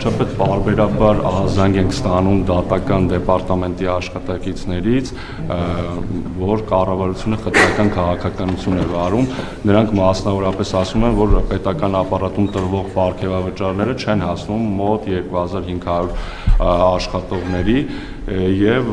Վարչապետ պարբերաբար ահազանգ ենք ստանում դատական դեպարտամենտի աշխատակիցներից, որ կառավարությունը խտրական քաղաքականություն է վարում, նրանք մասնավորապես ասում են, որ պետական ապարատում տրվող պարգևավճարները չեն հասնում մոտ 2500 աշխատողների եւ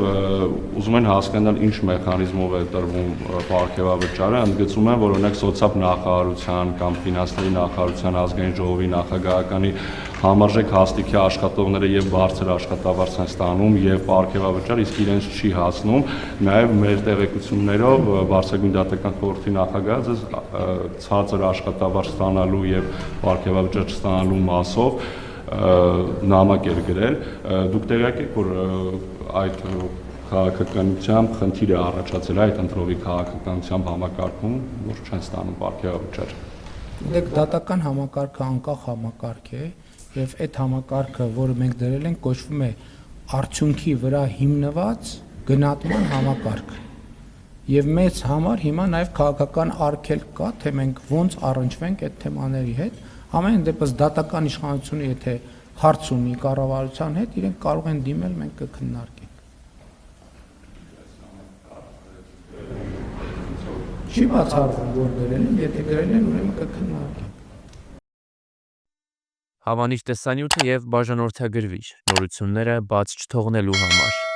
ուզում են հասկանալ ինչ մեխանիզմով է տրվում պարգևավճարը, ընդգծում են, որ օրինակ սոցիալ նախարարության կամ ֆինանսների նախարարության ազգային ժողովի նախագահականի համարժեք հաստիքի աշխատողները եւ բարձր աշխատավարձ են ստանում եւ պարգևավճար, իսկ իրենց չի հասնում, նաեւ մեր տեղեկություններով Բարձրագույն դատական խորհրդի նախագահը ձեզ ցածր աշխատավարձ ստանալու եւ պարգևավճար չստանալու մասով նամակ էր գրել, դուք տեղյակ եք, որ այդ քաղաքականությամբ խնդիր է առաջացել այդ ընտրովի քաղաքականությամբ համակարգում, որ չեն ստանում պարգևավճար։ Դեք դատական համակարգը անկախ համակարգ է եւ այդ համակարգը, որը մենք դրել ենք, կոչվում է արդյունքի վրա հիմնված գնահատման համակարգ։ Եվ մեծ համար հիմա նաեւ քաղաքական արգելք կա, թե մենք ոնց առնչվենք այդ թեմաների հետ։ Ամեն դեպս դատական իշխանությունը եթե հարց ունի կառավարության հետ, իրենք կարող են դիմել, մենք կքննարկենք։ Չի բացառվում, որ գրել են, եթե գրել են, ուրեմն կքննարկենք։ Հավանիչ տեսանյութը եւ բաժանորդագրվիչ նորությունները բաց չթողնելու համար